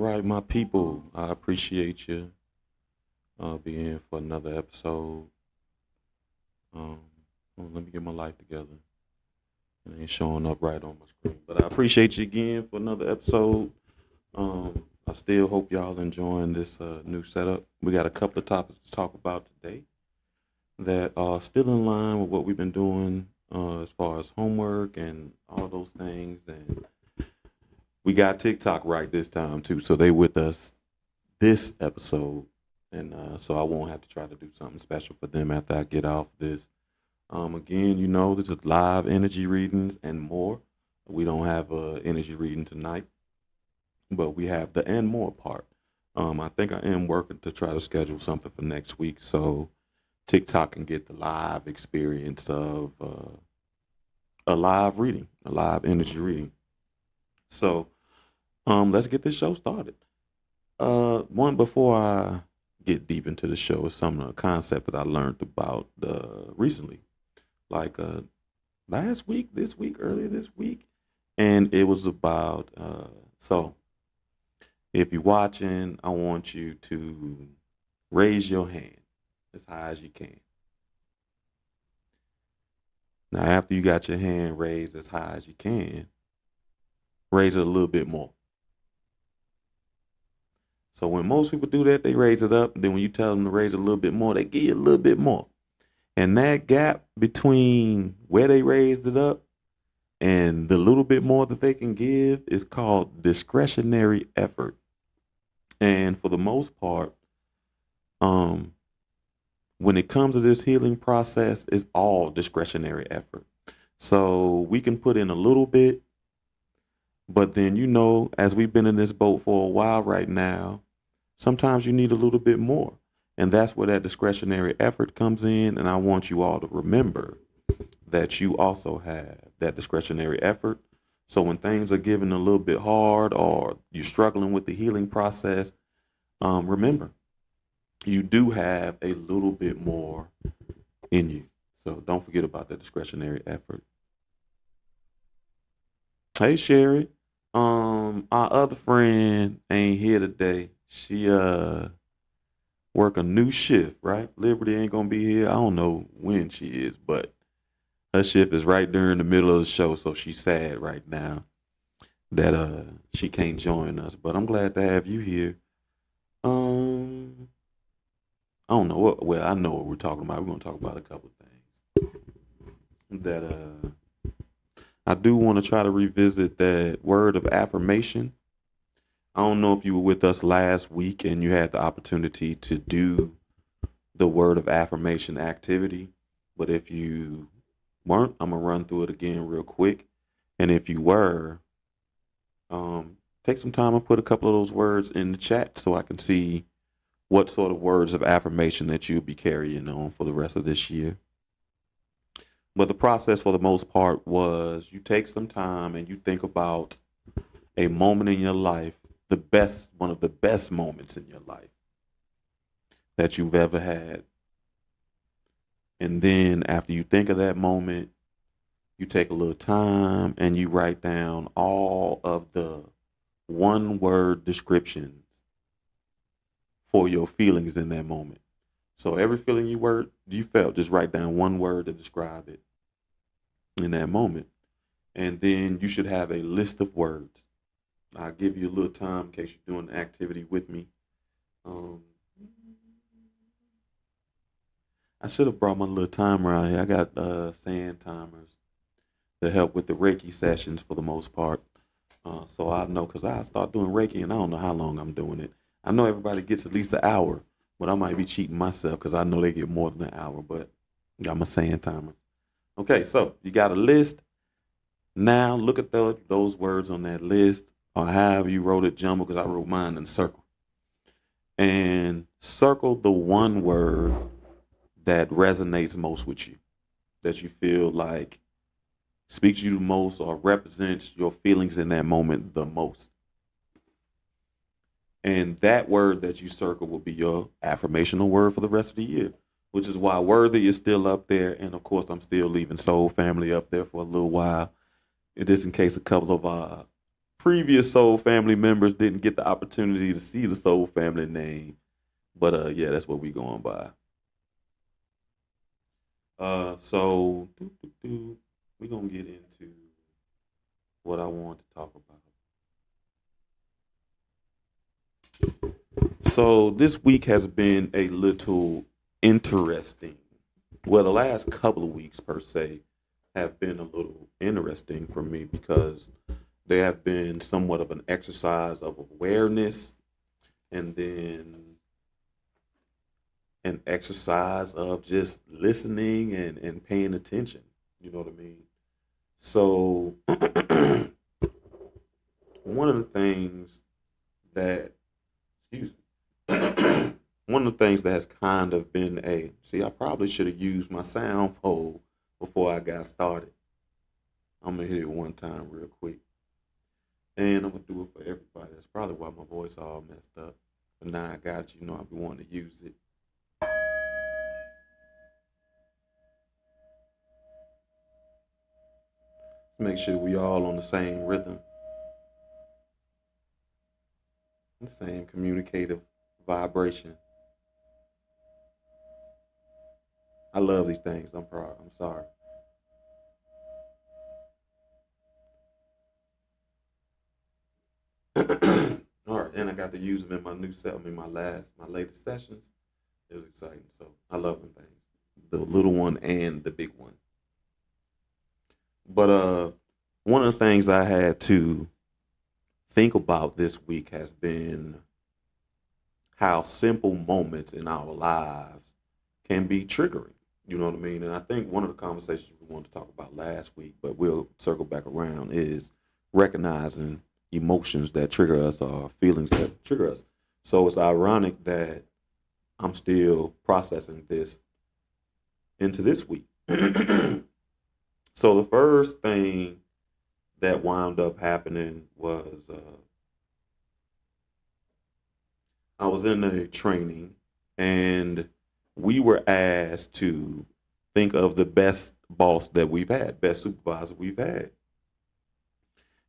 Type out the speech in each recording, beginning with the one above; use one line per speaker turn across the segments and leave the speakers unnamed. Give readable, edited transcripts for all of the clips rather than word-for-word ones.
right, my people. I appreciate you being here for another episode. Um, Let me get my life together. It ain't showing up right on my screen, but I appreciate you again for another episode. I still hope y'all enjoying this new setup. We got a couple of topics to talk about today that are still in line with what we've been doing as far as homework and all those things. And we got TikTok right this time too, so they with us this episode, and so I won't have to try to do something special for them after I get off this. Again, this is live energy readings and more. We don't have a energy reading tonight, but we have the and more part. I think I am working to try to schedule something for next week so TikTok can get the live experience of a live reading, a live energy reading. So let's get this show started. One before I get deep into the show is some of the concept that I learned about recently, like last week, this week, earlier this week, and it was about so if you're watching, I want you to raise your hand as high as you can. Now, after you got your hand raised as high as you can, raise it a little bit more. So when most people do that, they raise it up. Then when you tell them to raise it a little bit more, they give you a little bit more. And that gap between where they raised it up and the little bit more that they can give is called discretionary effort. And for the most part, when it comes to this healing process, it's all discretionary effort. So we can put in a little bit, but then, as we've been in this boat for a while right now, sometimes you need a little bit more. And that's where that discretionary effort comes in. And I want you all to remember that you also have that discretionary effort. So when things are getting a little bit hard or you're struggling with the healing process, remember, you do have a little bit more in you. So don't forget about that discretionary effort. Hey Sherry, our other friend ain't here today. She work a new shift, right? Liberty ain't gonna be here. I don't know when she is, but her shift is right during the middle of the show, so she's sad right now that she can't join us. But I'm glad to have you here. Um, I don't know what. Well, I know what we're talking about. We're gonna talk about a couple of things that I do want to try to revisit that word of affirmation. I don't know if you were with us last week and you had the opportunity to do the word of affirmation activity. But if you weren't, I'm going to run through it again real quick. And if you were, take some time and put a couple of those words in the chat so I can see what sort of words of affirmation that you'll be carrying on for the rest of this year. But the process for the most part was you take some time and you think about a moment in your life, one of the best moments in your life that you've ever had. And then after you think of that moment, you take a little time and you write down all of the one word descriptions for your feelings in that moment. So every feeling you felt, just write down one word to describe it in that moment. And then you should have a list of words. I'll give you a little time in case you're doing the activity with me. I should have brought my little timer out here. I got sand timers to help with the Reiki sessions for the most part. So I know because I start doing Reiki and I don't know how long I'm doing it. I know everybody gets at least an hour, but I might be cheating myself because I know they get more than an hour, but I got my sand timers. Okay, so you got a list. Now look at those words on that list or however you wrote it jumbled because I wrote mine in circle. And circle the one word that resonates most with you, that you feel like speaks to you the most or represents your feelings in that moment the most. And that word that you circle will be your affirmational word for the rest of the year, which is why Worthy is still up there. And of course, I'm still leaving Soul Family up there for a little while. It is in case a couple of previous Soul Family members didn't get the opportunity to see the Soul Family name. But yeah, that's what we going by. So we gonna get into what I want to talk about. So this week has been a little interesting. Well, the last couple of weeks per se have been a little interesting for me because they have been somewhat of an exercise of awareness and then an exercise of just listening and paying attention. You know what I mean? So one of the things that excuse me, one of the things that has kind of been a see, I probably should have used my sound pole before I got started. I'm gonna hit it one time real quick. And I'm gonna do it for everybody. That's probably why my voice all messed up. But now I got it, I'll be wanting to use it. Let's make sure we all on the same rhythm, the same communicative vibration. I love these things. I'm proud. I'm sorry. All right, and I got to use them in my new set. My latest sessions. It was exciting. So I love them things, the little one and the big one. But one of the things I had to think about this week has been how simple moments in our lives can be triggering. You know what I mean? And I think one of the conversations we wanted to talk about last week, but we'll circle back around, is recognizing emotions that trigger us or feelings that trigger us. So it's ironic that I'm still processing this into this week. So the first thing that wound up happening was I was in a training and we were asked to think of the best boss that we've had, best supervisor we've had.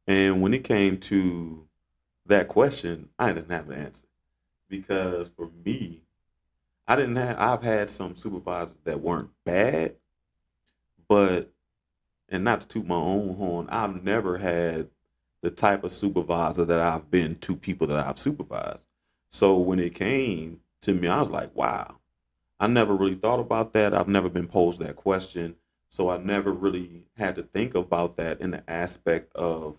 And when it came to that question, I didn't have an answer because for me, I've had some supervisors that weren't bad, but, and not to toot my own horn, I've never had the type of supervisor that I've been to people that I've supervised. So when it came to me, I was like, wow, I never really thought about that. I've never been posed that question. So I never really had to think about that in the aspect of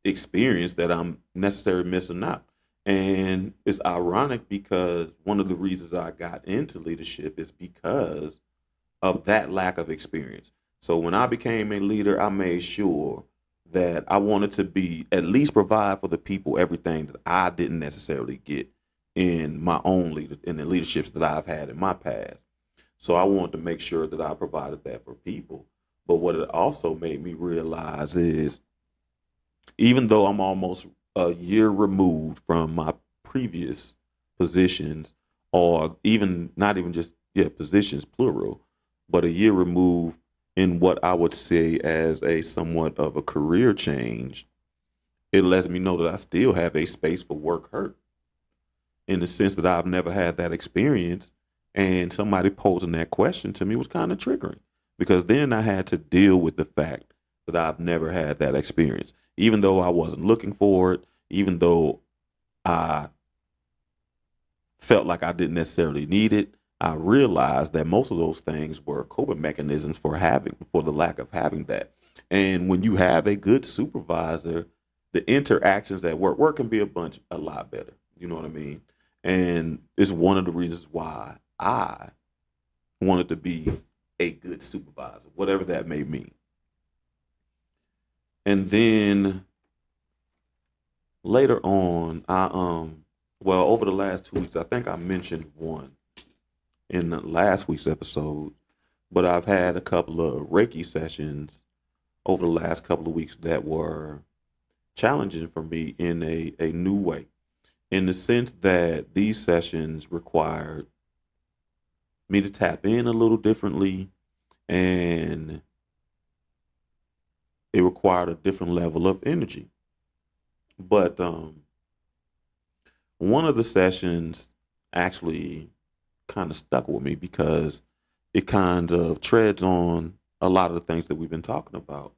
experience that I'm necessarily missing out. And it's ironic because one of the reasons I got into leadership is because of that lack of experience. So when I became a leader, I made sure that I wanted to be at least provide for the people everything that I didn't necessarily get in my own leader in the leaderships that I've had in my past. So I wanted to make sure that I provided that for people. But what it also made me realize is even though I'm almost a year removed from my previous positions, or even not even just positions plural, but a year removed in what I would say as a somewhat of a career change, it lets me know that I still have a space for work hurt in the sense that I've never had that experience. And somebody posing that question to me was kind of triggering because then I had to deal with the fact that I've never had that experience, even though I wasn't looking for it, even though I felt like I didn't necessarily need it. I realized that most of those things were coping mechanisms for the lack of having that. And when you have a good supervisor, the interactions at work can be a lot better. You know what I mean? And it's one of the reasons why I wanted to be a good supervisor, whatever that may mean. And then later on, over the last 2 weeks, I think I mentioned one in the last week's episode, but I've had a couple of Reiki sessions over the last couple of weeks that were challenging for me in a new way, in the sense that these sessions required me to tap in a little differently, and it required a different level of energy. But one of the sessions actually kind of stuck with me because it kind of treads on a lot of the things that we've been talking about.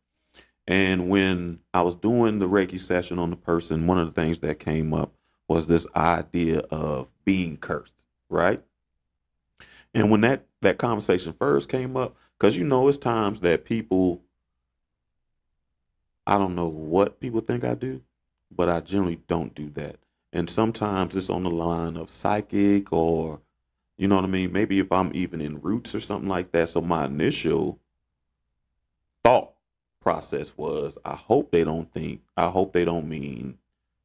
And when I was doing the Reiki session on the person, one of the things that came up was this idea of being cursed, right? And when that conversation first came up, because it's times that people, I don't know what people think I do, but I generally don't do that. And sometimes it's on the line of psychic or, you know what I mean? Maybe if I'm even in roots or something like that. So my initial thought process was, I hope they don't mean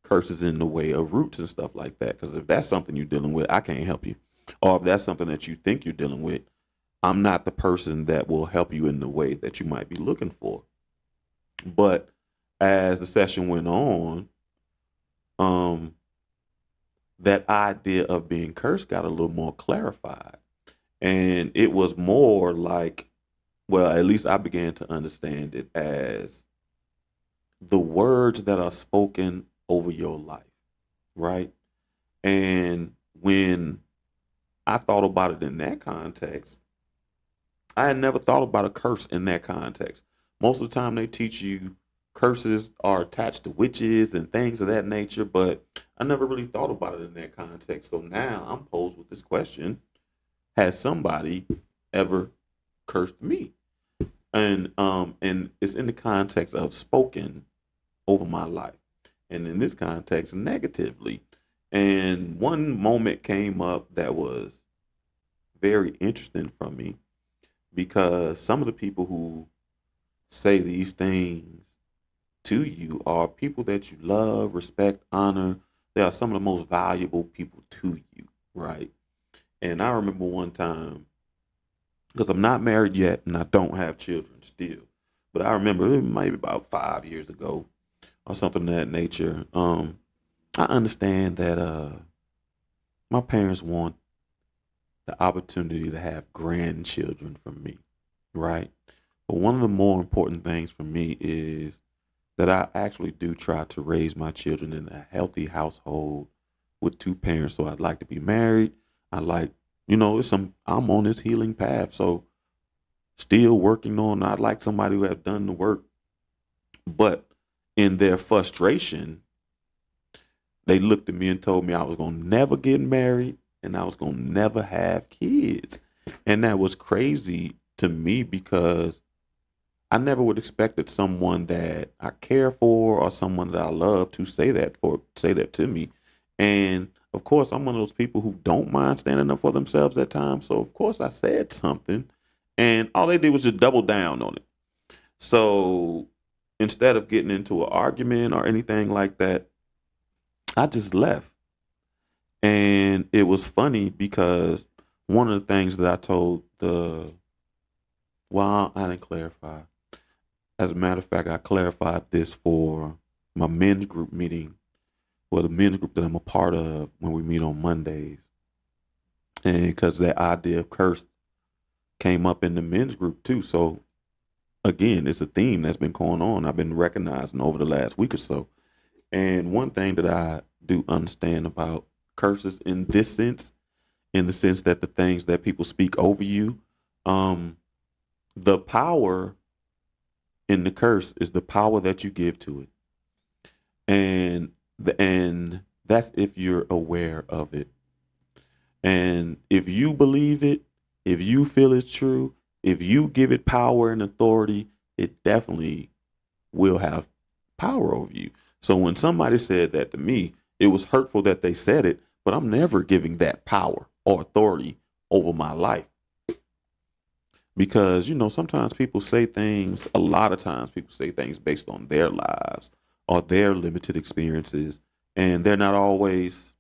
curses in the way of roots and stuff like that. Because if that's something you're dealing with, I can't help you. Or if that's something that you think you're dealing with, I'm not the person that will help you in the way that you might be looking for. But as the session went on, um, that idea of being cursed got a little more clarified. And it was more like, well, at least I began to understand it as the words that are spoken over your life, right? And when I thought about it in that context, I had never thought about a curse in that context. Most of the time, they teach you curses are attached to witches and things of that nature, but I never really thought about it in that context. So now I'm posed with this question: has somebody ever cursed me? And it's in the context of spoken over my life, and in this context, negatively. And one moment came up that was very interesting for me because some of the people who say these things to you are people that you love, respect, honor. They are some of the most valuable people to you, right? And I remember one time, because I'm not married yet and I don't have children still, but I remember it might be about 5 years ago or something of that nature. I understand that my parents want the opportunity to have grandchildren from me, right? But one of the more important things for me is that I actually do try to raise my children in a healthy household with two parents. So I'd like to be married. I like, I'm on this healing path. So still working on, I'd like somebody who has done the work. But in their frustration, they looked at me and told me I was going to never get married and I was going to never have kids. And that was crazy to me because I never would expected someone that I care for or someone that I love to say that to me. And of course, I'm one of those people who don't mind standing up for themselves at times. So of course, I said something, and all they did was just double down on it. So instead of getting into an argument or anything like that, I just left. And it was funny because one of the things that I told I didn't clarify. As a matter of fact, I clarified this for my men's group meeting, well, the men's group that I'm a part of when we meet on Mondays. And because that idea of curse came up in the men's group too. So again, it's a theme that's been going on. I've been recognizing over the last week or so. And one thing that I do understand about curses in this sense, in the sense that the things that people speak over you, the power in the curse is the power that you give to it. And that's if you're aware of it. And if you believe it, if you feel it's true, if you give it power and authority, it definitely will have power over you. So when somebody said that to me, it was hurtful that they said it, but I'm never giving that power or authority over my life. Because, sometimes people say things, a lot of times people say things based on their lives or their limited experiences, and they're not always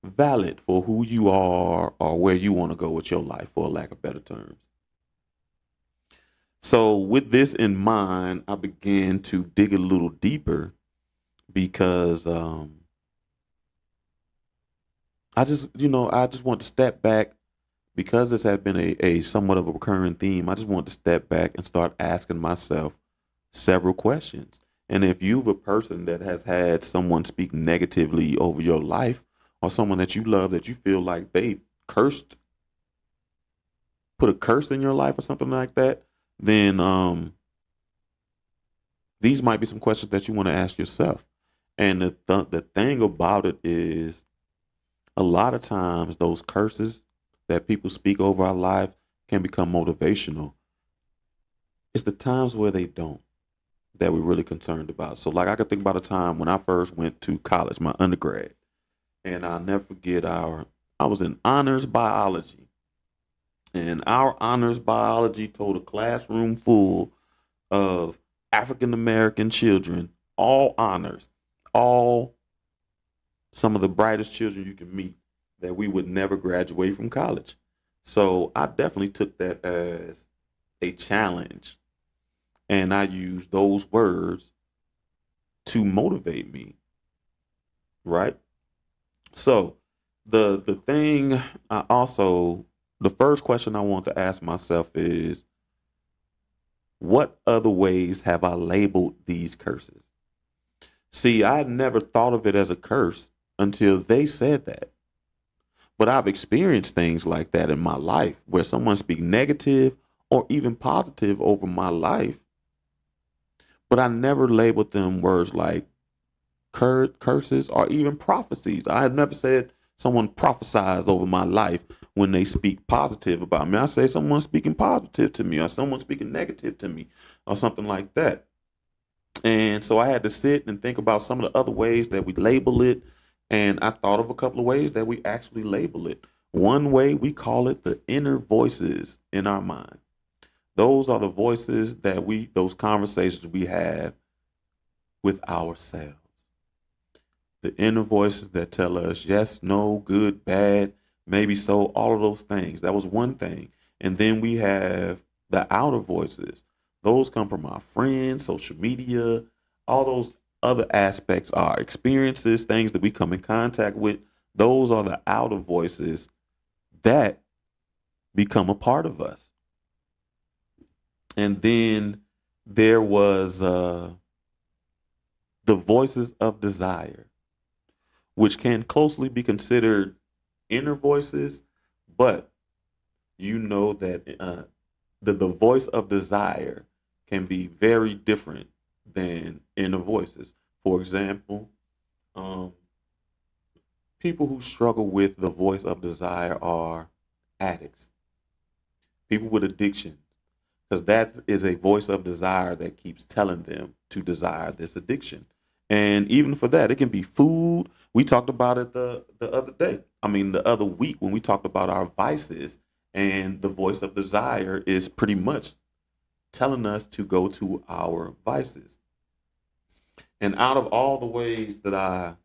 valid for who you are or where you want to go with your life, for lack of better terms. So, with this in mind, I began to dig a little deeper because I just want to step back because this had been a somewhat of a recurring theme. I just want to step back and start asking myself several questions. And if you're a person that has had someone speak negatively over your life, or someone that you love that you feel like they cursed, put a curse in your life or something like that, then these might be some questions that you want to ask yourself. And the thing about it is, a lot of times those curses that people speak over our life can become motivational. It's the times where they don't that we're really concerned about. So, like, I could think about a time when I first went to college, my undergrad, and I'll never forget I was in honors biology, and our honors biology told a classroom full of African American children, all honors, all some of the brightest children you can meet, that we would never graduate from college. So I definitely took that as a challenge, and I used those words to motivate me, right? So the thing I also the first question I want to ask myself is, what other ways have I labeled these curses? See, I had never thought of it as a curse until they said that. But I've experienced things like that in my life where someone speaks negative or even positive over my life, but I never labeled them words like curses or even prophecies. I have never said someone prophesies over my life when they speak positive about me. I say someone speaking positive to me or someone speaking negative to me or something like that. And so I had to sit and think about some of the other ways that we label it. And I thought of a couple of ways that we actually label it. One way, we call it the inner voices in our mind. Those are the voices those conversations we have with ourselves. The inner voices that tell us yes, no, good, bad, maybe so, all of those things. That was one thing. And then we have the outer voices. Those come from our friends, social media, all those other aspects, our experiences, things that we come in contact with. Those are the outer voices that become a part of us. And then there was the voices of desire, which can closely be considered inner voices, but you know that the voice of desire can be very different than inner voices. For example, um, people who struggle with the voice of desire are addicts, people with addiction, because that is a voice of desire that keeps telling them to desire this addiction. And even for that, it can be food. We talked about it the other day. I mean, the other week when we talked about our vices, and the voice of desire is pretty much telling us to go to our vices. And out of all the ways that I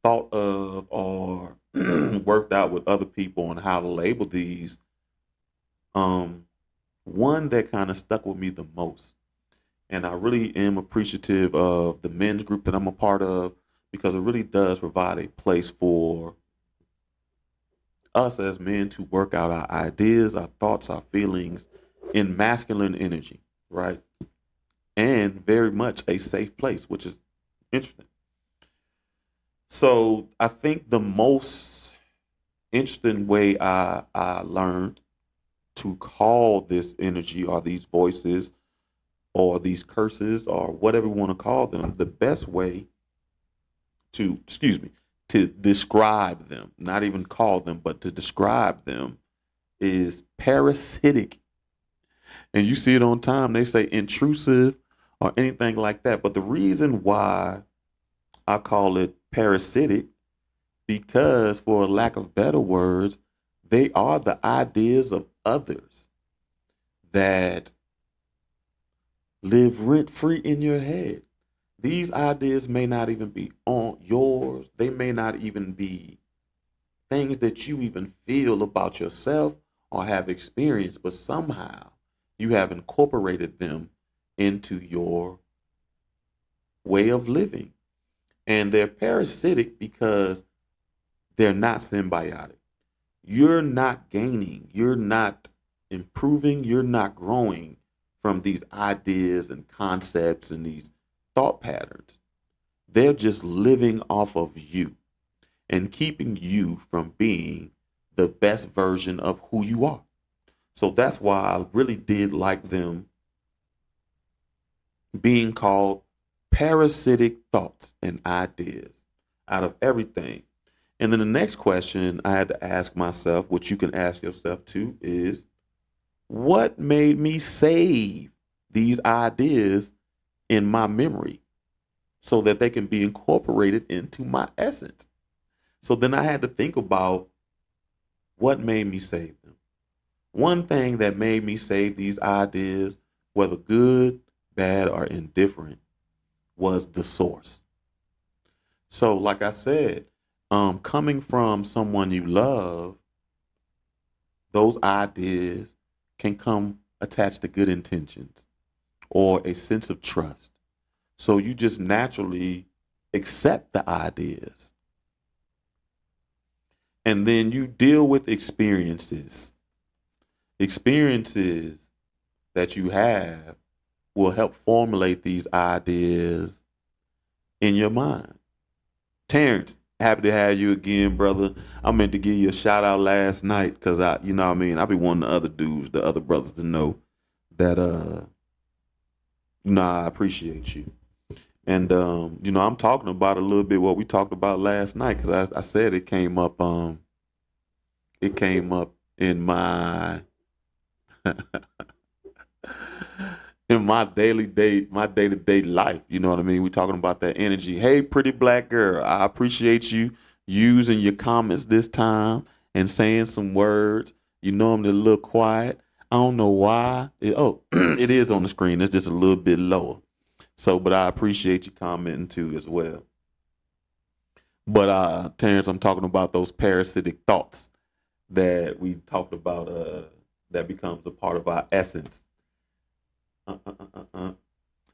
thought of or worked out with other people on how to label these, um, one that kind of stuck with me the most, and I really am appreciative of the men's group that I'm a part of, because it really does provide a place for us as men to work out our ideas, our thoughts, our feelings in masculine energy, right? And very much a safe place, which is interesting. So I think the most interesting way I learned to call this energy or these voices or these curses or whatever you want to call them, the best way to describe them, not even call them, but to describe them, is parasitic. And you see it on time, they say intrusive or anything like that. But the reason why I call it parasitic, because for a lack of better words, they are the ideas of others that live rent free in your head. These ideas may not even be on yours. They may not even be things that you even feel about yourself or have experienced, but somehow you have incorporated them into your way of living. And they're parasitic because they're not symbiotic. You're not gaining, you're not improving, you're not growing from these ideas and concepts and these thought patterns. They're just living off of you and keeping you from being the best version of who you are. So that's why I really did like them being called parasitic thoughts and ideas out of everything. And then the next question I had to ask myself, which you can ask yourself too, is what made me save these ideas in my memory so that they can be incorporated into my essence? So then I had to think about what made me save them. One thing that made me save these ideas, whether good, bad, or indifferent, was the source. So, like I said, coming from someone you love, those ideas can come attached to good intentions or a sense of trust. So you just naturally accept the ideas. And then you deal with experiences. Experiences that you have will help formulate these ideas in your mind. Terrence, happy to have you again, brother. I meant to give you a shout out last night because you know what I mean, I be wanting the other dudes, the other brothers to know that I appreciate you. And I'm talking about a little bit what we talked about last night because I said it came up in my in my day-to-day life. You know what I mean? We're talking about that energy. Hey, pretty black girl, I appreciate you using your comments this time and saying some words. You know I'm a little quiet. I don't know why. It is on the screen. It's just a little bit lower. So, but I appreciate you commenting too as well. But Terrence, I'm talking about those parasitic thoughts that we talked about that becomes a part of our essence.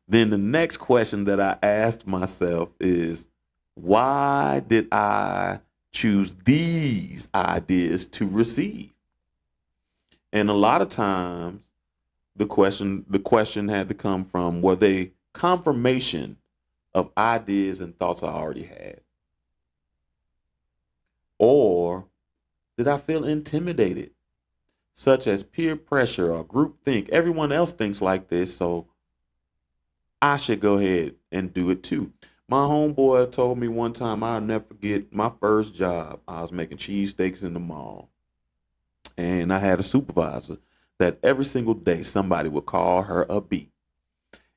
Then the next question that I asked myself is, why did I choose these ideas to receive? And a lot of times the question had to come from, were they confirmation of ideas and thoughts I already had? Or did I feel intimidated, such as peer pressure or group think? Everyone else thinks like this, so I should go ahead and do it too. My homeboy told me one time, I'll never forget my first job. I was making cheesesteaks in the mall. And I had a supervisor that every single day somebody would call her a B.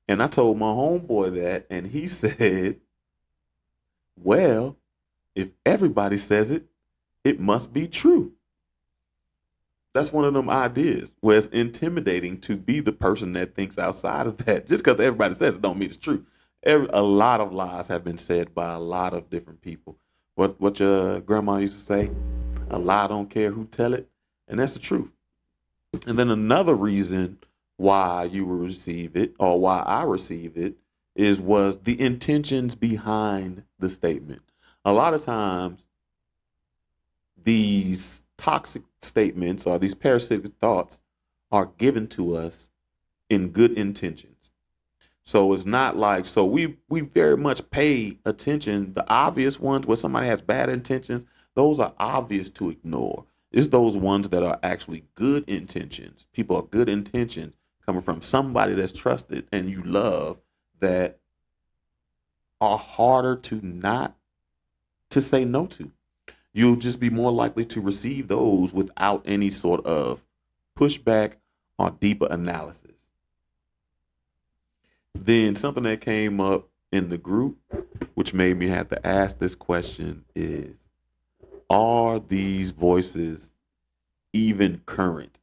And I told my homeboy that, and he said, well, if everybody says it, it must be true. That's one of them ideas where it's intimidating to be the person that thinks outside of that. Just because everybody says it don't mean it's true. A lot of lies have been said by a lot of different people. What your grandma used to say, a lie don't care who tell it. And that's the truth. And then another reason why you will receive it, or why I receive it, was the intentions behind the statement. A lot of times these toxic statements or these parasitic thoughts are given to us in good intentions. So it's not like, so we very much pay attention. The obvious ones where somebody has bad intentions, those are obvious to ignore. It's those ones that are actually good intentions. People are good intentions coming from somebody that's trusted and you love, that are harder to say no to. You'll just be more likely to receive those without any sort of pushback or deeper analysis. Then something that came up in the group, which made me have to ask this question, is, are these voices even current?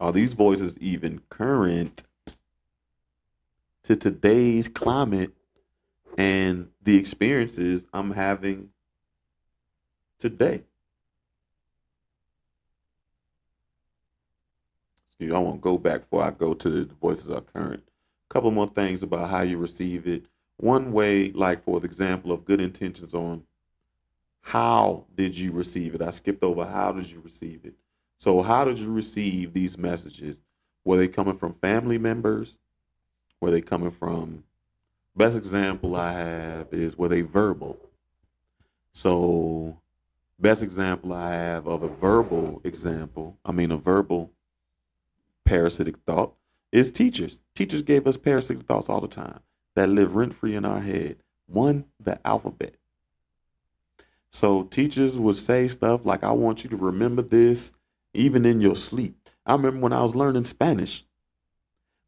Are these voices even current to today's climate and the experiences I'm having today? Excuse me, I won't go back before I go to the voices are current. A couple more things about how you receive it. One way, like for the example of good intentions, on how did you receive it? I skipped over how did you receive it. So how did you receive these messages? Were they coming from family members? Were they coming from Best example I have is with a verbal. So, best example I have of a verbal example, I mean, a verbal parasitic thought, is teachers. Teachers gave us parasitic thoughts all the time that live rent free in our head. One, the alphabet. So, teachers would say stuff like, I want you to remember this even in your sleep. I remember when I was learning Spanish,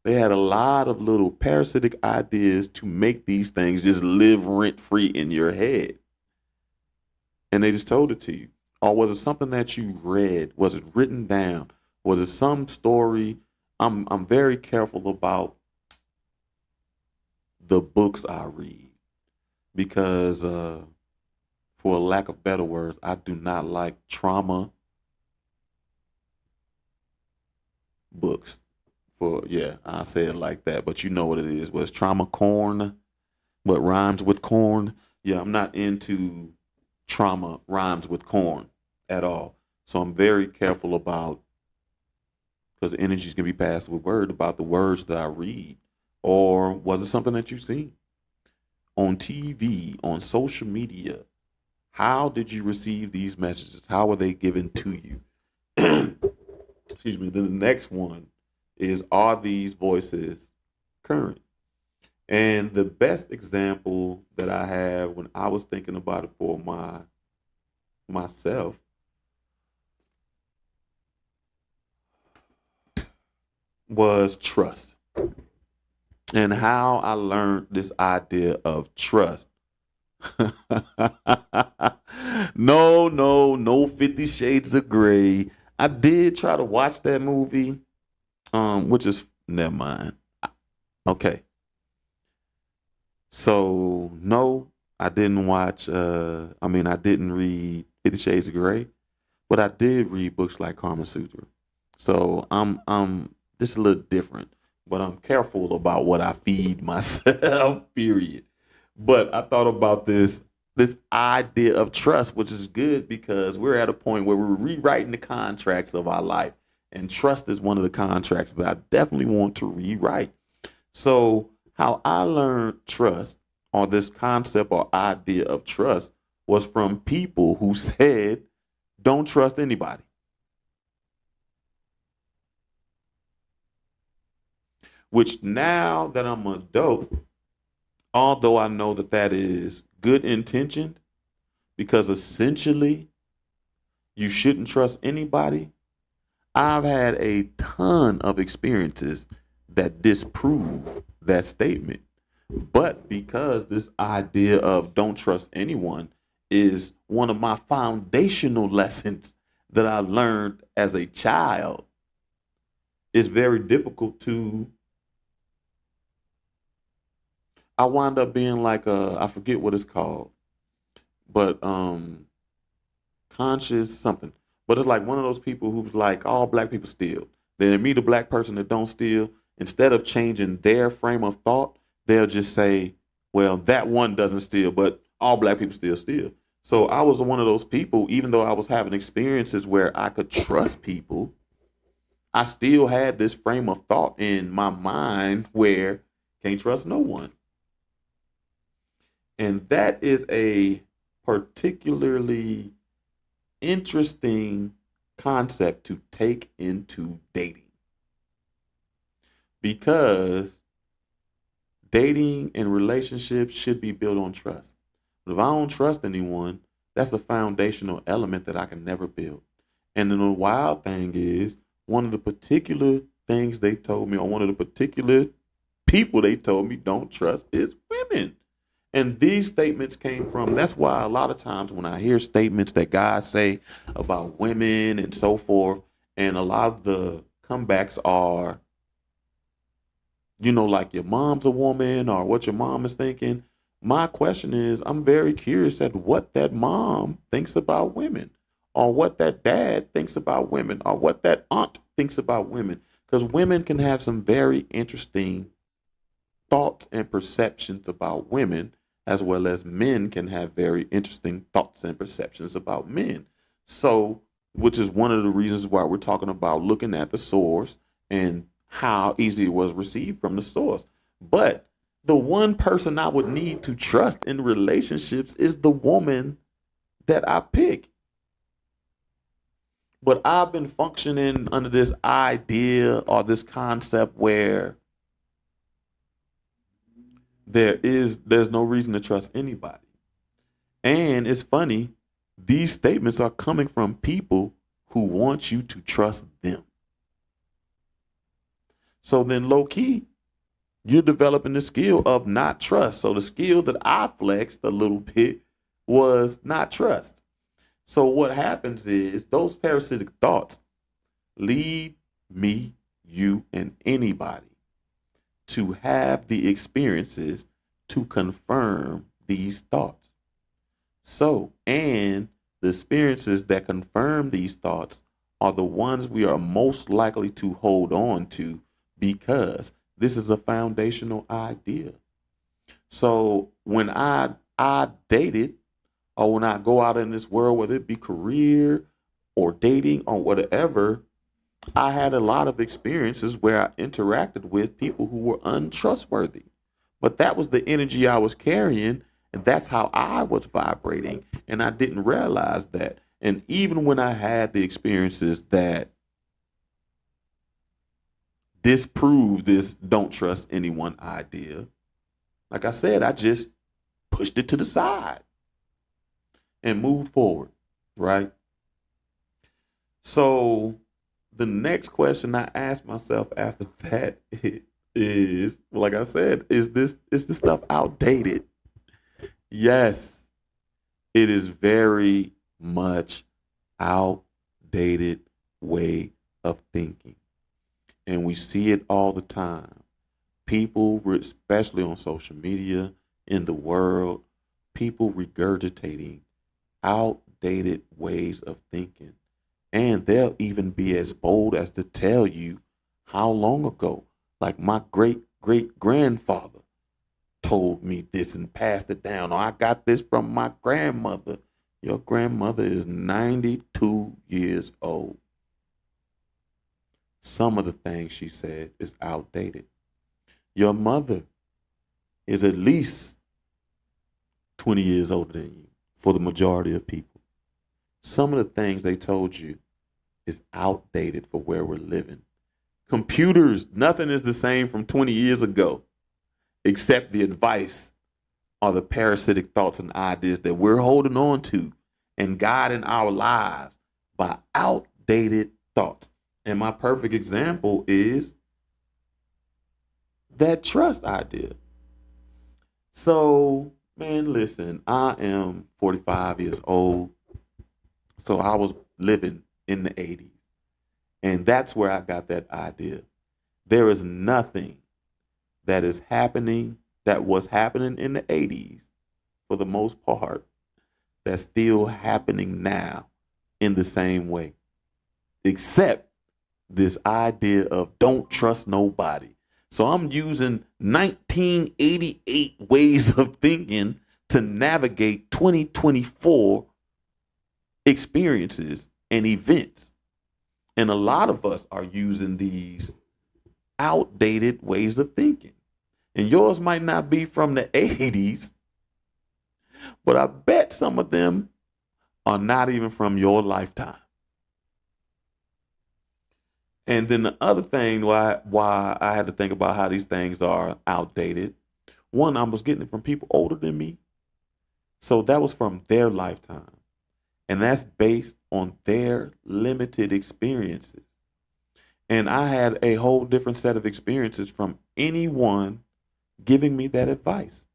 they had a lot of little parasitic ideas to make these things just live rent free in your head. And they just told it to you. Or was it something that you read? Was it written down? Was it some story? I'm very careful about the books I read because, for lack of better words, I do not like trauma books. For yeah, I say it like that, but you know what it is. Was trauma corn? What rhymes with corn? Yeah, I'm not into trauma rhymes with corn at all. So I'm very careful about because energy is gonna be passed with word about the words that I read. Or was it something that you see on TV, on social media? How did you receive these messages? How were they given to you? Excuse me. Then the next one is, are these voices current? And the best example that I have when I was thinking about it for myself was trust and how I learned this idea of trust. No 50 Shades of Grey. I did try to watch that movie, which is never mind. Okay. So no, I didn't watch I didn't read 50 Shades of Grey, but I did read books like Karma Sutra. So I'm just a little different, but I'm careful about what I feed myself, period. But I thought about this idea of trust, which is good because we're at a point where we're rewriting the contracts of our life. And trust is one of the contracts that I definitely want to rewrite. So, how I learned trust or this concept or idea of trust was from people who said, don't trust anybody. Which now that I'm an adult, although I know that that is good intentioned, because essentially you shouldn't trust anybody, I've had a ton of experiences that disprove that statement. But because this idea of don't trust anyone is one of my foundational lessons that I learned as a child, it's very difficult to. I wind up being like I forget what it's called, but conscious something. But it's like one of those people who's like all black people steal. Then they meet a black person that don't steal. Instead of changing their frame of thought, they'll just say, "Well, that one doesn't steal, but all black people still steal." So I was one of those people. Even though I was having experiences where I could trust people, I still had this frame of thought in my mind where can't trust no one. And that is a particularly interesting concept to take into dating because dating and relationships should be built on trust. But if I don't trust anyone, that's a foundational element that I can never build. And then the wild thing is, one of the particular things they told me, or one of the particular people they told me don't trust is women. And these statements came from, that's why a lot of times when I hear statements that guys say about women and so forth, and a lot of the comebacks are, like your mom's a woman or what your mom is thinking. My question is, I'm very curious at what that mom thinks about women, or what that dad thinks about women, or what that aunt thinks about women. Because women can have some very interesting thoughts and perceptions about women, as well as men can have very interesting thoughts and perceptions about men. So, which is one of the reasons why we're talking about looking at the source and how easy it was received from the source. But The one person I would need to trust in relationships is the woman that I pick. But I've been functioning under this idea or this concept where there's no reason to trust anybody. And it's funny, these statements are coming from people who want you to trust them. So then low key, you're developing the skill of not trust. So the skill that I flexed a little bit was not trust. So what happens is those parasitic thoughts lead me, you, and anybody to have the experiences to confirm these thoughts. So, and the experiences that confirm these thoughts are the ones we are most likely to hold on to because this is a foundational idea. So when I dated, or when I go out in this world, whether it be career or dating or whatever, I had a lot of experiences where I interacted with people who were untrustworthy. But that was the energy I was carrying, and that's how I was vibrating. And I didn't realize that. And even when I had the experiences that disproved this don't trust anyone idea, like I said, I just pushed it to the side and moved forward, right? So the next question I asked myself after that is, like I said, is this stuff outdated? Yes, it is very much outdated way of thinking. And we see it all the time. People, especially on social media, in the world, people regurgitating outdated ways of thinking. And they'll even be as bold as to tell you how long ago. Like my great great grandfather told me this and passed it down. Or I got this from my grandmother. Your grandmother is 92 years old. Some of the things she said is outdated. Your mother is at least 20 years older than you for the majority of people. Some of the things they told you is outdated for where we're living. Computers, nothing is the same from 20 years ago, except the advice or the parasitic thoughts and ideas that we're holding on to and guiding our lives by outdated thoughts. And my perfect example is that trust idea. So, man, listen, I am 45 years old. So I was living in the 80s. And that's where I got that idea. There is nothing that is happening that was happening in the 80s, for the most part, that's still happening now in the same way, except this idea of don't trust nobody. So I'm using 1988 ways of thinking to navigate 2024 experiences and events. And a lot of us are using these outdated ways of thinking. And yours might not be from the 80s, but I bet some of them are not even from your lifetime. And then the other thing why I had to think about how these things are outdated, one, I was getting it from people older than me. So that was from their lifetime. And that's based on their limited experiences. And I had a whole different set of experiences from anyone giving me that advice.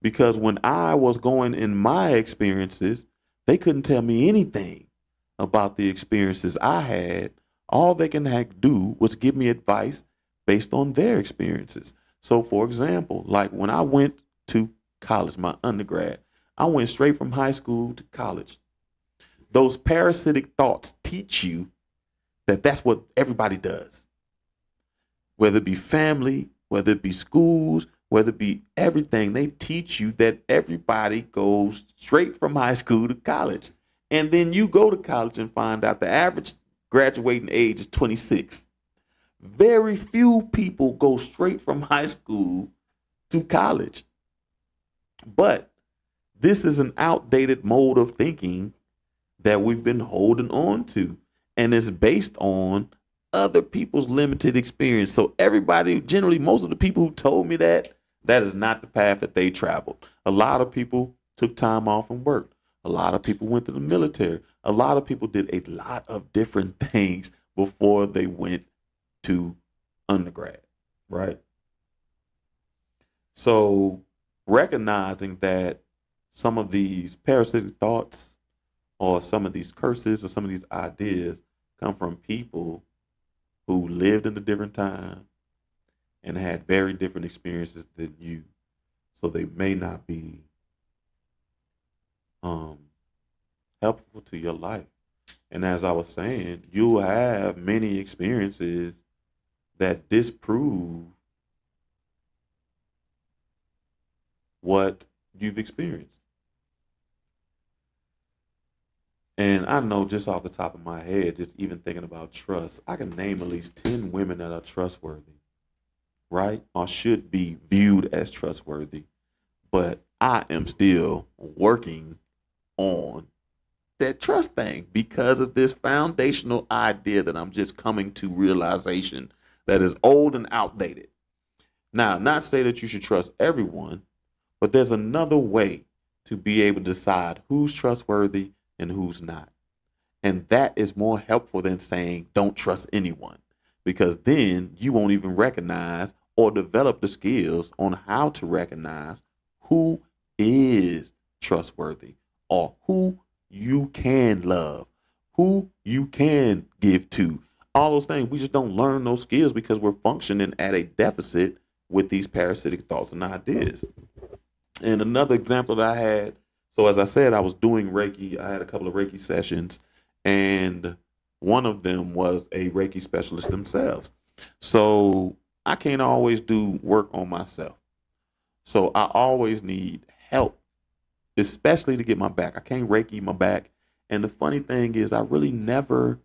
Because when I was going in my experiences, they couldn't tell me anything about the experiences I had. All they can do was give me advice based on their experiences. So, for example, like when I went to college, my undergrad, I went straight from high school to college. Those parasitic thoughts teach you that that's what everybody does. Whether it be family, whether it be schools, whether it be everything, they teach you that everybody goes straight from high school to college. And then you go to college and find out the average graduating age is 26. Very few people go straight from high school to to college. But this is an outdated mode of thinking that we've been holding on to, and it's based on other people's limited experience. So everybody, generally, most of the people who told me that, that is not the path that they traveled. A lot of people took time off and worked. A lot of people went to the military. A lot of people did a lot of different things before they went to undergrad, right? So recognizing that some of these parasitic thoughts or some of these curses or some of these ideas come from people who lived in a different time and had very different experiences than you. So they may not be um, helpful to your life. And as I was saying, you'll have many experiences that disprove what you've experienced. And I know just off the top of my head, just even thinking about trust, I can name at least 10 women that are trustworthy, right? Or should be viewed as trustworthy. But I am still working on that trust thing because of this foundational idea that I'm just coming to realization that is old and outdated. Now, not say that you should trust everyone, but there's another way to be able to decide who's trustworthy and who's not. And that is more helpful than saying don't trust anyone, because then you won't even recognize or develop the skills on how to recognize who is trustworthy or who you can love, who you can give to. All those things. We just don't learn those skills because we're functioning at a deficit with these parasitic thoughts and ideas. And another example that I had, so as I said, I was doing Reiki. I had a couple of Reiki sessions, and one of them was a Reiki specialist themselves. So I can't always do work on myself. So I always need help, especially to get my back. I can't Reiki my back. And the funny thing is, I really never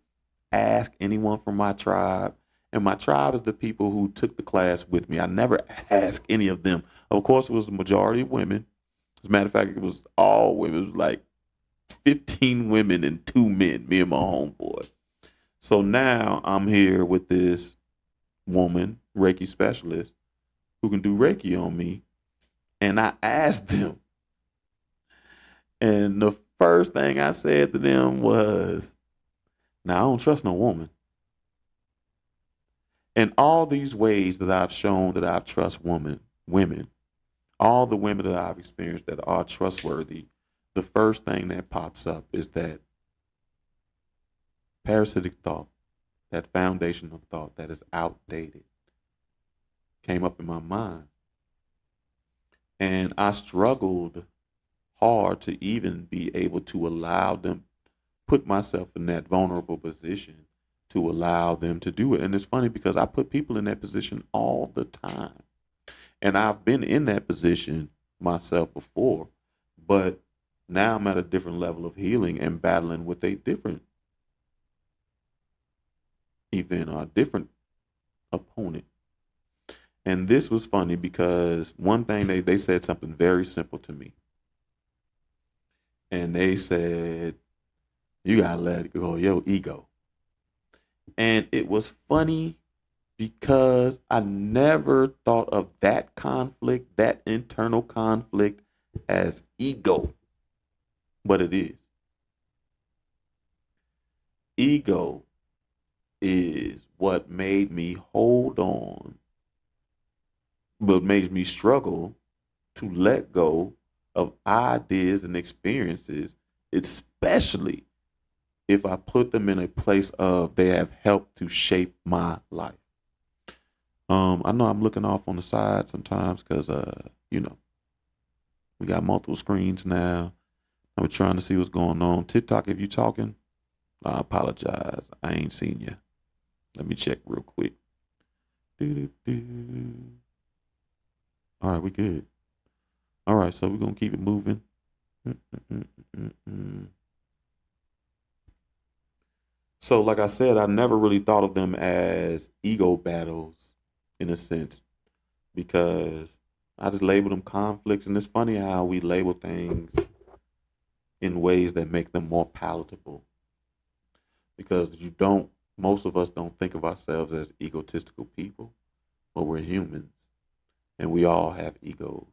ask anyone from my tribe. And my tribe is the people who took the class with me. I never asked any of them. Of course, it was the majority of women. As a matter of fact, it was all women. It was like 15 women and 2 men, me and my homeboy. So now I'm here with this woman, Reiki specialist, who can do Reiki on me. And I asked them. And the first thing I said to them was, now I don't trust no woman. And all these ways that I've shown that I trust women, all the women that I've experienced that are trustworthy, the first thing that pops up is that parasitic thought, that foundational thought that is outdated, came up in my mind. And I struggled hard to even be able to allow them, put myself in that vulnerable position to allow them to do it. And it's funny because I put people in that position all the time. And I've been in that position myself before, but now I'm at a different level of healing and battling with a different event or a different opponent. And this was funny because one thing they said something very simple to me. And they said, you gotta let go of your ego. And it was funny because I never thought of that conflict, that internal conflict, as ego. But it is. Ego is what made me hold on, but made me struggle to let go of ideas and experiences, especially if I put them in a place of they have helped to shape my life. I know I'm looking off on the side sometimes because, we got multiple screens now. I'm trying to see what's going on. TikTok, if you talking, I apologize. I ain't seen you. Let me check real quick. Doo-doo-doo. All right, we good. All right, so we're going to keep it moving. So, like I said, I never really thought of them as ego battles in a sense because I just label them conflicts, and it's funny how we label things in ways that make them more palatable. Because most of us don't think of ourselves as egotistical people, but we're humans, and we all have egos.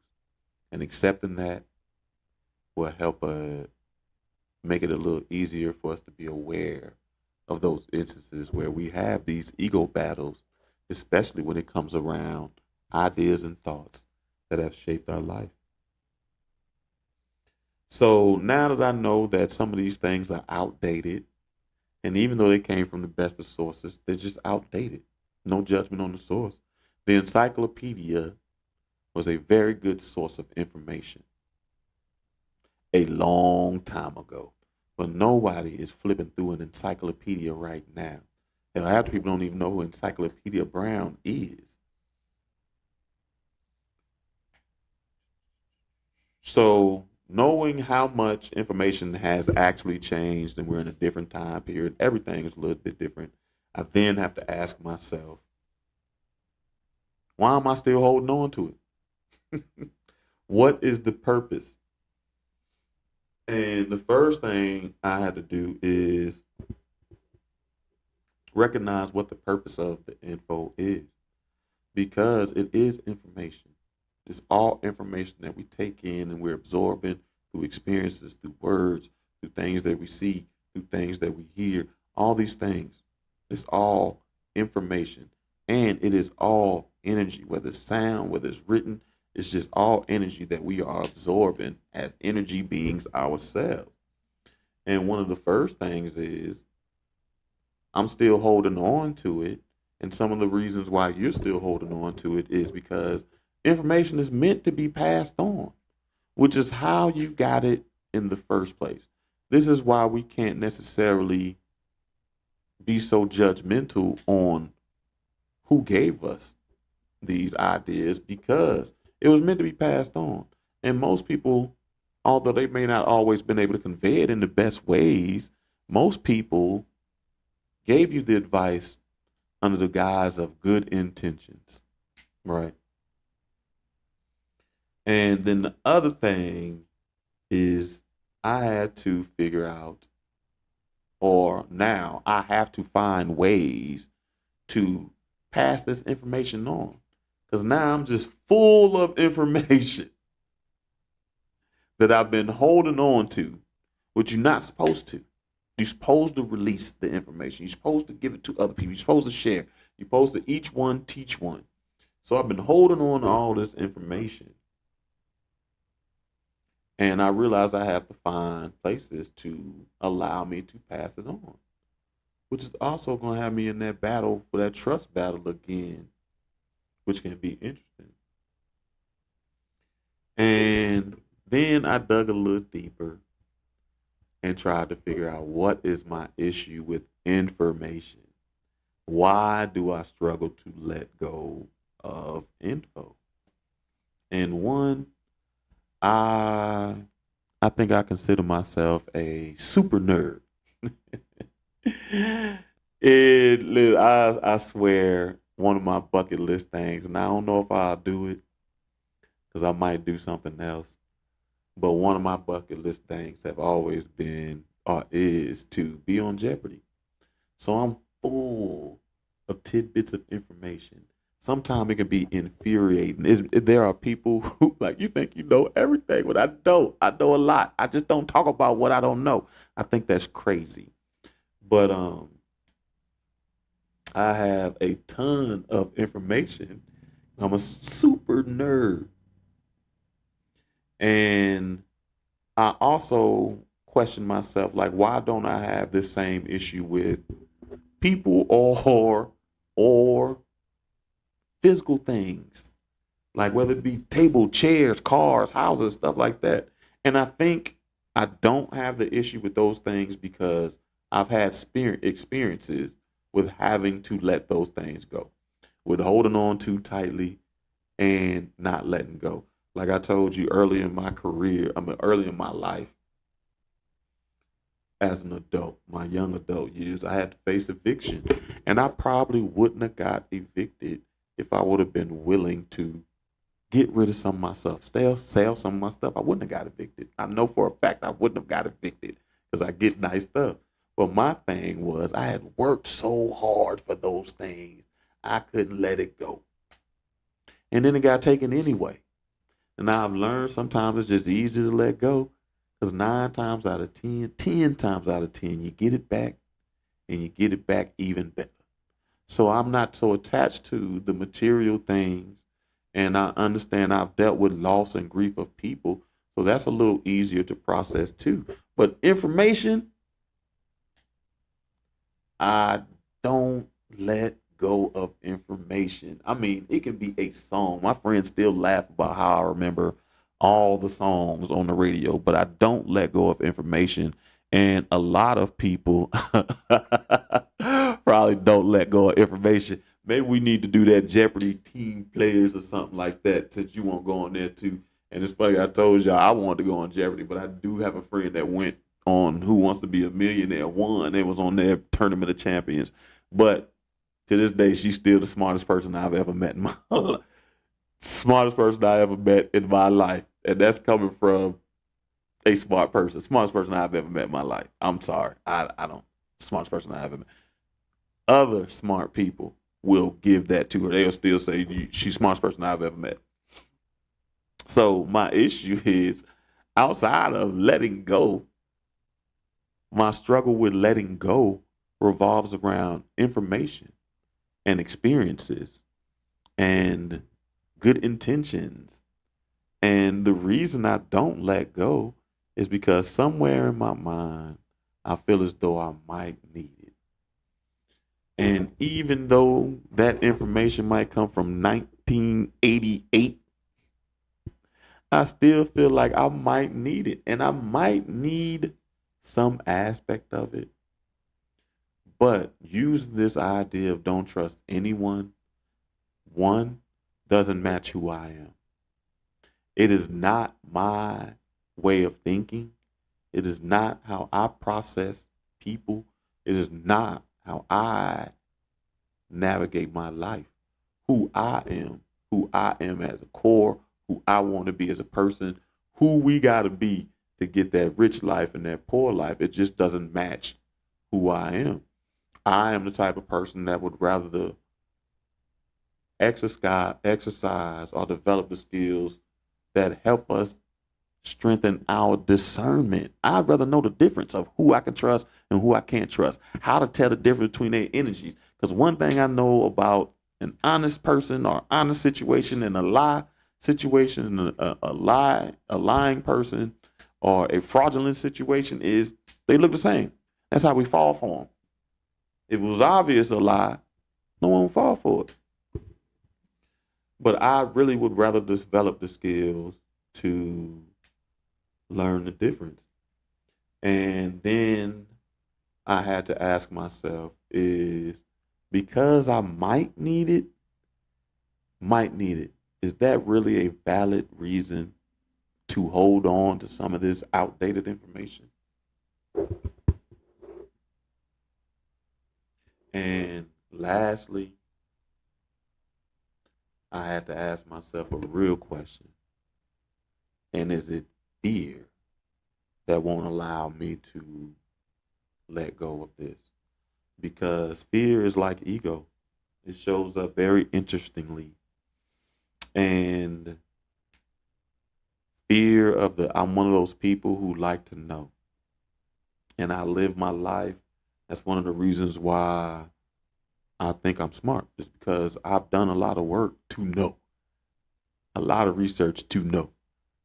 And accepting that will help make it a little easier for us to be aware of those instances where we have these ego battles, especially when it comes around ideas and thoughts that have shaped our life. So now that I know that some of these things are outdated, and even though they came from the best of sources, they're just outdated. No judgment on the source. The encyclopedia was a very good source of information a long time ago. But nobody is flipping through an encyclopedia right now. And half the people don't even know who Encyclopedia Brown is. So knowing how much information has actually changed and we're in a different time period, everything is a little bit different. I then have to ask myself, why am I still holding on to it? What is the purpose? And the first thing I had to do is recognize what the purpose of the info is because it is information. It's all information that we take in and we're absorbing through experiences, through words, through things that we see, through things that we hear, all these things. It's all information and it is all energy, whether it's sound, whether it's written, it's just all energy that we are absorbing as energy beings ourselves. And one of the first things is I'm still holding on to it. And some of the reasons why you're still holding on to it is because information is meant to be passed on, which is how you got it in the first place. This is why we can't necessarily be so judgmental on who gave us these ideas because it was meant to be passed on. And most people, although they may not always been able to convey it in the best ways, most people gave you the advice under the guise of good intentions, right? And then the other thing is I had to figure out, or now I have to find ways to pass this information on. Because now I'm just full of information that I've been holding on to, which you're not supposed to. You're supposed to release the information. You're supposed to give it to other people. You're supposed to share. You're supposed to each one teach one. So I've been holding on to all this information. And I realized I have to find places to allow me to pass it on, which is also going to have me in that battle for that trust battle again, which can be interesting. And then I dug a little deeper and tried to figure out what is my issue with information. Why do I struggle to let go of info? And one, I I think I consider myself a super nerd. I swear one of my bucket list things, and I don't know if I'll do it because I might do something else. But one of my bucket list things have always been or is to be on Jeopardy. So I'm full of tidbits of information. Sometimes it can be infuriating. There are people who like you think you know everything, but I don't. I know a lot. I just don't talk about what I don't know. I think that's crazy. But I have a ton of information. I'm a super nerd, and I also question myself like, why don't I have this same issue with people or physical things, like whether it be table, chairs, cars, houses, stuff like that. And I think I don't have the issue with those things because I've had experiences with having to let those things go, with holding on too tightly and not letting go. Like I told you earlier in my career, early in my life as an adult, my young adult years, I had to face eviction. And I probably wouldn't have got evicted if I would have been willing to get rid of some of my stuff, sell some of my stuff, I wouldn't have got evicted. I know for a fact I wouldn't have got evicted because I get nice stuff. But my thing was I had worked so hard for those things, I couldn't let it go. And then it got taken anyway. And I've learned sometimes it's just easy to let go because 9 times out of 10, 10 times out of 10, you get it back and you get it back even better. So I'm not so attached to the material things, and I understand I've dealt with loss and grief of people, so that's a little easier to process too. But information, I don't let go of information. I mean, it can be a song. My friends still laugh about how I remember all the songs on the radio, but I don't let go of information. And a lot of people probably don't let go of information. Maybe we need to do that Jeopardy team players or something like that, since you won't go on there too. And it's funny, I told y'all I wanted to go on Jeopardy, but I do have a friend that went on Who Wants to Be a Millionaire, won. It was on their Tournament of Champions. But to this day, she's still the smartest person I've ever met in my life. Smartest person I ever met in my life. And that's coming from a smart person. Smartest person I've ever met in my life. I'm sorry. I don't. Smartest person I ever met. Other smart people will give that to her. They'll still say she's smartest person I've ever met. So my issue is, outside of letting go, my struggle with letting go revolves around information and experiences and good intentions. And the reason I don't let go is because somewhere in my mind, I feel as though I might need it. And even though that information might come from 1988, I still feel like I might need it. And I might need some aspect of it. But using this idea of don't trust anyone, one, doesn't match who I am. It is not my way of thinking. It is not how I process people. It is not how I navigate my life. Who I am as a core, who I want to be as a person, who we got to be to get that rich life and that poor life. It just doesn't match who I am. I am the type of person that would rather exercise or develop the skills that help us strengthen our discernment. I'd rather know the difference of who I can trust and who I can't trust, how to tell the difference between their energies. Because one thing I know about an honest person or honest situation and a lie situation and a lying person or a fraudulent situation is they look the same. That's how we fall for them. If it was obvious a lie, no one would fall for it. But I really would rather develop the skills to learn the difference. And then I had to ask myself, is because I might need it, is that really a valid reason to hold on to some of this outdated information? And lastly, I had to ask myself a real question. And is it fear that won't allow me to let go of this? Because fear is like ego. It shows up very interestingly. And I'm one of those people who like to know. And I live my life. That's one of the reasons why I think I'm smart, is because I've done a lot of work to know, a lot of research to know.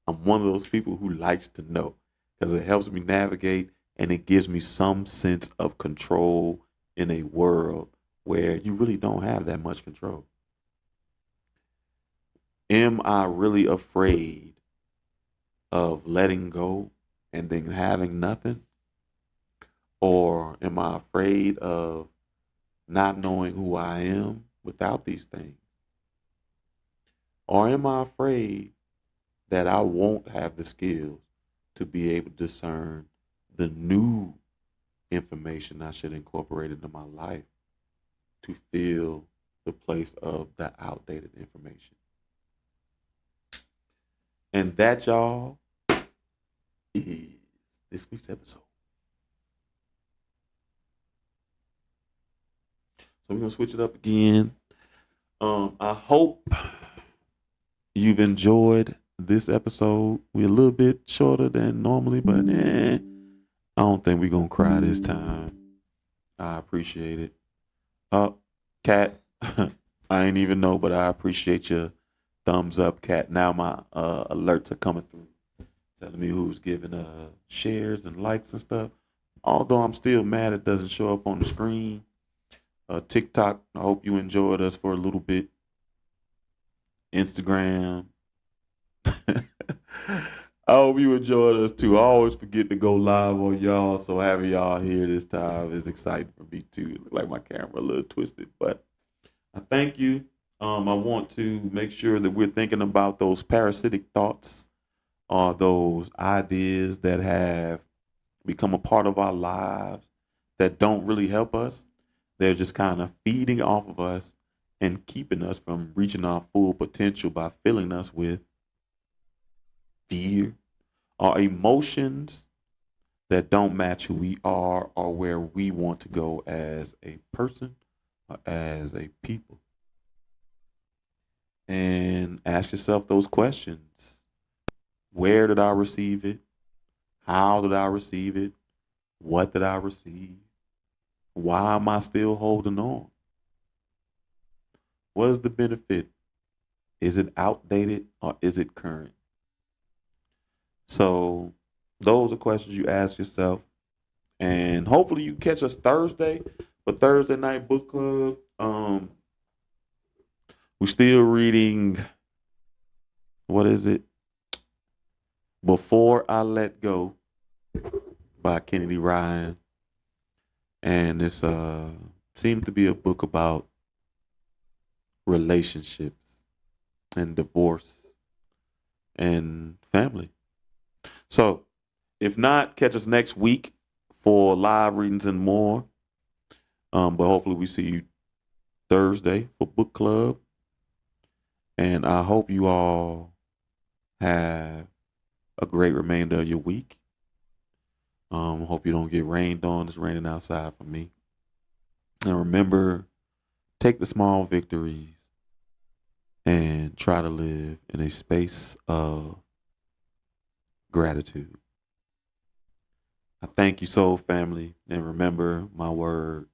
I'm one of those people who likes to know because it helps me navigate and it gives me some sense of control in a world where you really don't have that much control. Am I really afraid of letting go and then having nothing? Or am I afraid of not knowing who I am without these things? Or am I afraid that I won't have the skills to be able to discern the new information I should incorporate into my life to fill the place of the outdated information? And that, y'all, is this week's episode. So we're gonna switch it up again. I hope you've enjoyed this episode. We're a little bit shorter than normally, but I don't think we're gonna cry this time. I appreciate it. Cat, I ain't even know, but I appreciate your thumbs up, Cat. Now my alerts are coming through, telling me who's giving shares and likes and stuff. Although I'm still mad it doesn't show up on the screen. TikTok, I hope you enjoyed us for a little bit. Instagram. I hope you enjoyed us too. I always forget to go live on y'all, so having y'all here this time is exciting for me too. Look like my camera a little twisted, but I thank you. I want to make sure that we're thinking about those parasitic thoughts or those ideas that have become a part of our lives that don't really help us. They're just kind of feeding off of us and keeping us from reaching our full potential by filling us with fear or emotions that don't match who we are or where we want to go as a person or as a people. And ask yourself those questions. Where did I receive it? How did I receive it? What did I receive? Why am I still holding on? What is the benefit? Is it outdated or is it current? So those are questions you ask yourself. And hopefully you catch us Thursday for Thursday Night Book Club. We're still reading, what is it? Before I Let Go by Kennedy Ryan. And it's seems to be a book about relationships and divorce and family. So if not, catch us next week for live readings and more. But hopefully we see you Thursday for book club. And I hope you all have a great remainder of your week. Hope you don't get rained on. It's raining outside for me. And remember, take the small victories and try to live in a space of gratitude. I thank you so, family. And remember my word,